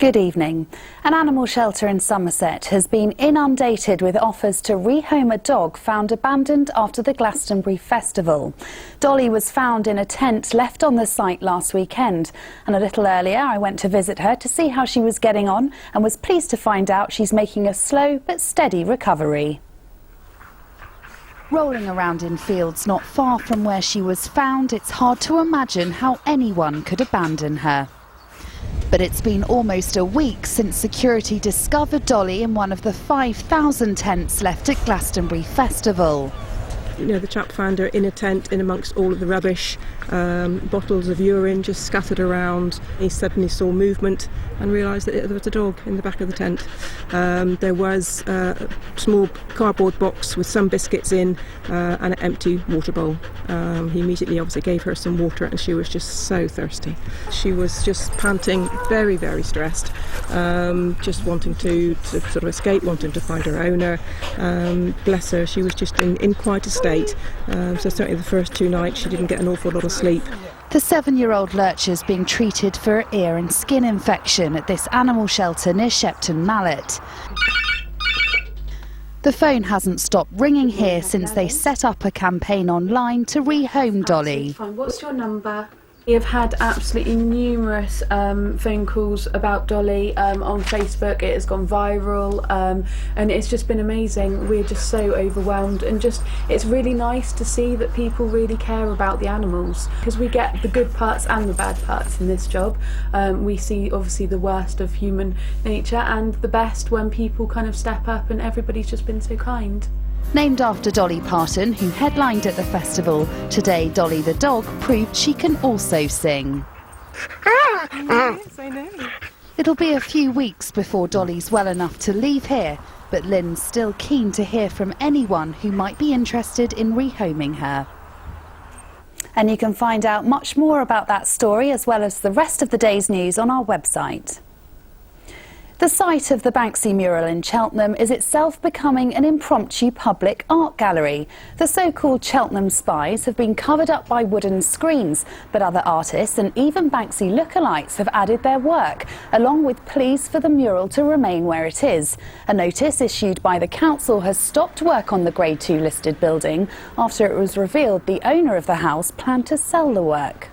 Good evening. An animal shelter in Somerset has been inundated with offers to rehome a dog found abandoned after the Glastonbury Festival. Dolly was found in a tent left on the site last weekend, and a little earlier I went to visit her to see how she was getting on and was pleased to find out she's making a slow but steady recovery. Rolling around in fields not far from where she was found, it's hard to imagine how anyone could abandon her. But it's been almost a week since security discovered Dolly in one of the 5,000 tents left at Glastonbury Festival. You know, the chap found her in a tent in amongst all of the rubbish, bottles of urine just scattered around. He suddenly saw movement and realised that there was a dog in the back of the tent. There was a small cardboard box with some biscuits in and an empty water bowl. He immediately obviously gave her some water and she was just so thirsty. She was just panting, very, very stressed, just wanting to sort of escape, wanting to find her owner. Bless her, she was just in quite a state. So certainly the first 2 nights she didn't get an awful lot of sleep. The 7-year-old lurcher's being treated for an ear and skin infection at this animal shelter near Shepton Mallet. The phone hasn't stopped ringing here since they set up a campaign online to rehome Dolly. What's your number? We have had absolutely numerous phone calls about Dolly on Facebook. It has gone viral and it's just been amazing. We're just so overwhelmed, and just it's really nice to see that people really care about the animals, because we get the good parts and the bad parts in this job. We see obviously the worst of human nature and the best when people kind of step up, and everybody's just been so kind. Named after Dolly Parton, who headlined at the festival, today Dolly the dog proved she can also sing. Yes, I know. It'll be a few weeks before Dolly's well enough to leave here, but Lynn's still keen to hear from anyone who might be interested in rehoming her. And you can find out much more about that story as well as the rest of the day's news on our website. The site of the Banksy mural in Cheltenham is itself becoming an impromptu public art gallery. The so-called Cheltenham Spies have been covered up by wooden screens, but other artists and even Banksy lookalikes have added their work, along with pleas for the mural to remain where it is. A notice issued by the council has stopped work on the Grade 2 listed building after it was revealed the owner of the house planned to sell the work.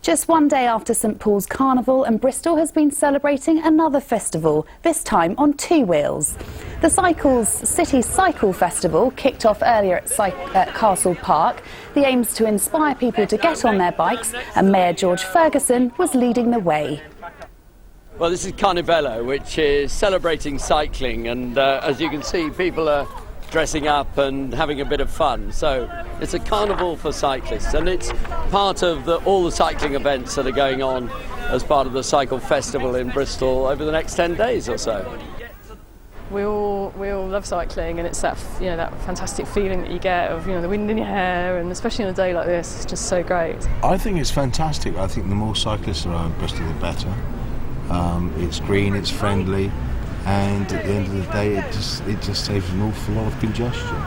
Just one day after St Paul's Carnival, and Bristol has been celebrating another festival, this time on 2 wheels. The City Cycle Festival kicked off earlier at Castle Park. The aim is to inspire people to get on their bikes, and Mayor George Ferguson was leading the way. Well, this is Carnivello, which is celebrating cycling, and as you can see, people are dressing up and having a bit of fun. So it's a carnival for cyclists, and it's part of all the cycling events that are going on as part of the Cycle Festival in Bristol over the next 10 days or so. We all love cycling, and it's that that fantastic feeling that you get of the wind in your hair, and especially on a day like this, it's just so great. I think it's fantastic. I think the more cyclists around Bristol, the better. It's green, it's friendly, and at the end of the day it just saves an awful lot of congestion.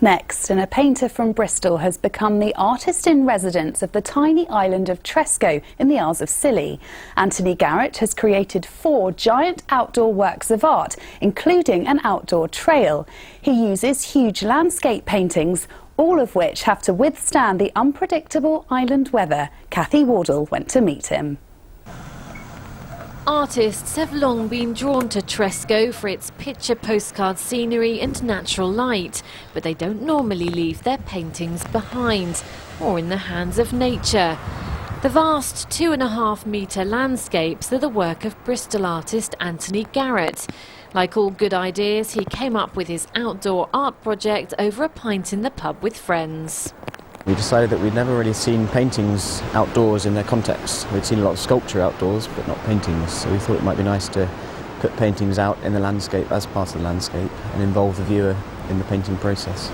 Next, and a painter from Bristol has become the artist-in-residence of the tiny island of Tresco in the Isles of Scilly. Anthony Garrett has created 4 giant outdoor works of art, including an outdoor trail. He uses huge landscape paintings, all of which have to withstand the unpredictable island weather. Cathy Wardle went to meet him. Artists have long been drawn to Tresco for its picture postcard scenery and natural light, but they don't normally leave their paintings behind or in the hands of nature. The vast 2.5-metre landscapes are the work of Bristol artist Anthony Garrett. Like all good ideas, he came up with his outdoor art project over a pint in the pub with friends. We decided that we'd never really seen paintings outdoors in their context. We'd seen a lot of sculpture outdoors, but not paintings, so we thought it might be nice to put paintings out in the landscape as part of the landscape and involve the viewer in the painting process.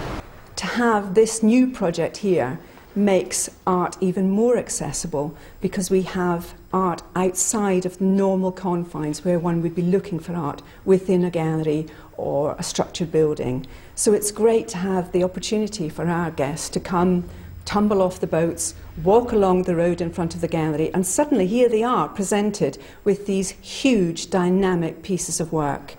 To have this new project here makes art even more accessible, because we have art outside of the normal confines where one would be looking for art within a gallery or a structured building. So it's great to have the opportunity for our guests to come tumble off the boats, walk along the road in front of the gallery, and suddenly here they are presented with these huge dynamic pieces of work.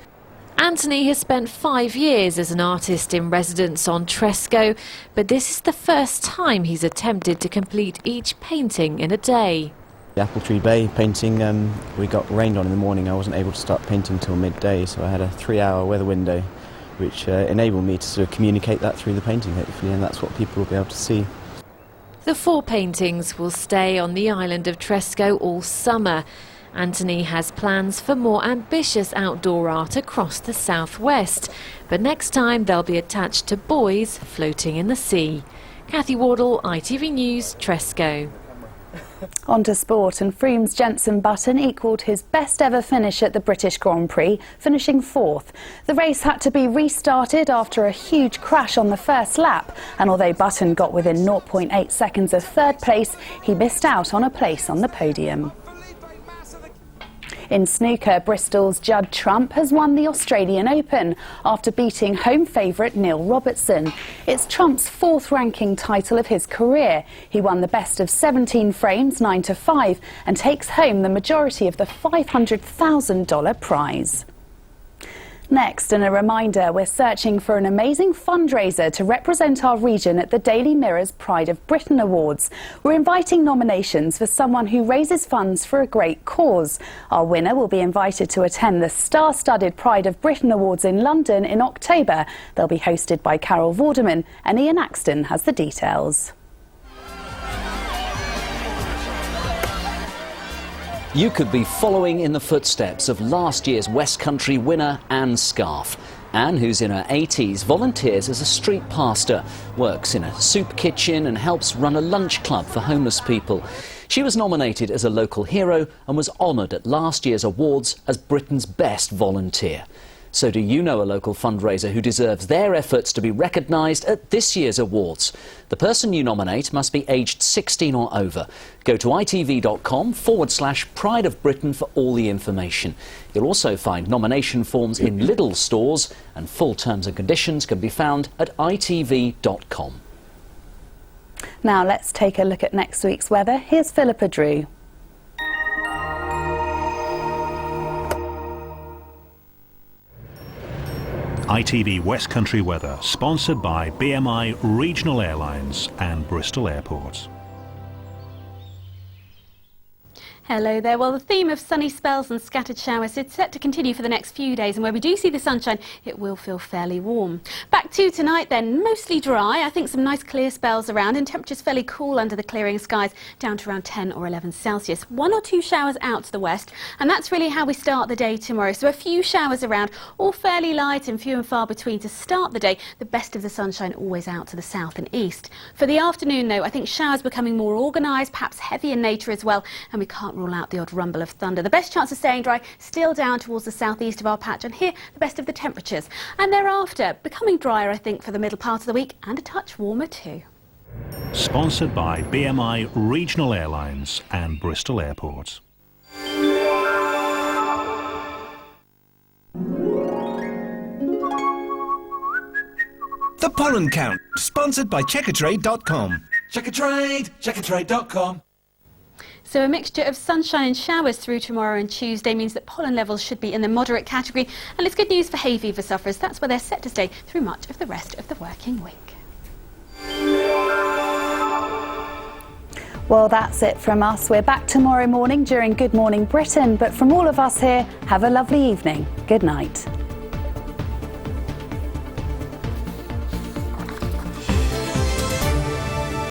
Anthony has spent 5 years as an artist in residence on Tresco, but this is the first time he's attempted to complete each painting in a day. The Apple Tree Bay painting, we got rained on in the morning. I wasn't able to start painting till midday, so I had a 3-hour weather window, which enabled me to sort of communicate that through the painting, hopefully, and that's what people will be able to see. The 4 paintings will stay on the island of Tresco all summer. Anthony has plans for more ambitious outdoor art across the southwest, but next time they'll be attached to buoys floating in the sea. Kathy Wardle, ITV News, Tresco. On to sport, and Froome's Jenson Button equalled his best ever finish at the British Grand Prix, finishing 4th. The race had to be restarted after a huge crash on the first lap, and although Button got within 0.8 seconds of 3rd place, he missed out on a place on the podium. In snooker, Bristol's Judd Trump has won the Australian Open after beating home favourite Neil Robertson. It's Trump's 4th ranking title of his career. He won the best of 17 frames, 9-5, and takes home the majority of the $500,000 prize. Next, and a reminder, we're searching for an amazing fundraiser to represent our region at the Daily Mirror's Pride of Britain Awards. We're inviting nominations for someone who raises funds for a great cause. Our winner will be invited to attend the star-studded Pride of Britain Awards in London in October. They'll be hosted by Carol Vorderman, and Ian Axton has the details. You could be following in the footsteps of last year's West Country winner Anne Scarf. Anne, who's in her 80s, volunteers as a street pastor, works in a soup kitchen and helps run a lunch club for homeless people. She was nominated as a local hero and was honoured at last year's awards as Britain's best volunteer. So do you know a local fundraiser who deserves their efforts to be recognised at this year's awards? The person you nominate must be aged 16 or over. Go to itv.com/Pride of Britain for all the information. You'll also find nomination forms in Lidl stores, and full terms and conditions can be found at itv.com. Now let's take a look at next week's weather. Here's Philippa Drew. ITV West Country weather, sponsored by BMI Regional Airlines and Bristol Airport. Hello there. Well, the theme of sunny spells and scattered showers is set to continue for the next few days, and where we do see the sunshine, it will feel fairly warm. Back to tonight then, mostly dry. I think some nice clear spells around, and temperatures fairly cool under the clearing skies, down to around 10 or 11 Celsius. 1 or 2 showers out to the west, and that's really how we start the day tomorrow. So a few showers around, all fairly light and few and far between to start the day. The best of the sunshine always out to the south and east. For the afternoon though, I think showers becoming more organised, perhaps heavy in nature as well, and we can't rule out the odd rumble of thunder. The best chance of staying dry still down towards the southeast of our patch, and here the best of the temperatures. And thereafter, becoming drier I think for the middle part of the week, and a touch warmer too. Sponsored by BMI Regional Airlines and Bristol Airport. The Pollen Count, sponsored by Checkatrade.com. Checkatrade.com. So a mixture of sunshine and showers through tomorrow and Tuesday means that pollen levels should be in the moderate category, and it's good news for hay fever sufferers. That's where they're set to stay through much of the rest of the working week. Well, that's it from us. We're back tomorrow morning during Good Morning Britain, but from all of us here, have a lovely evening. Good night.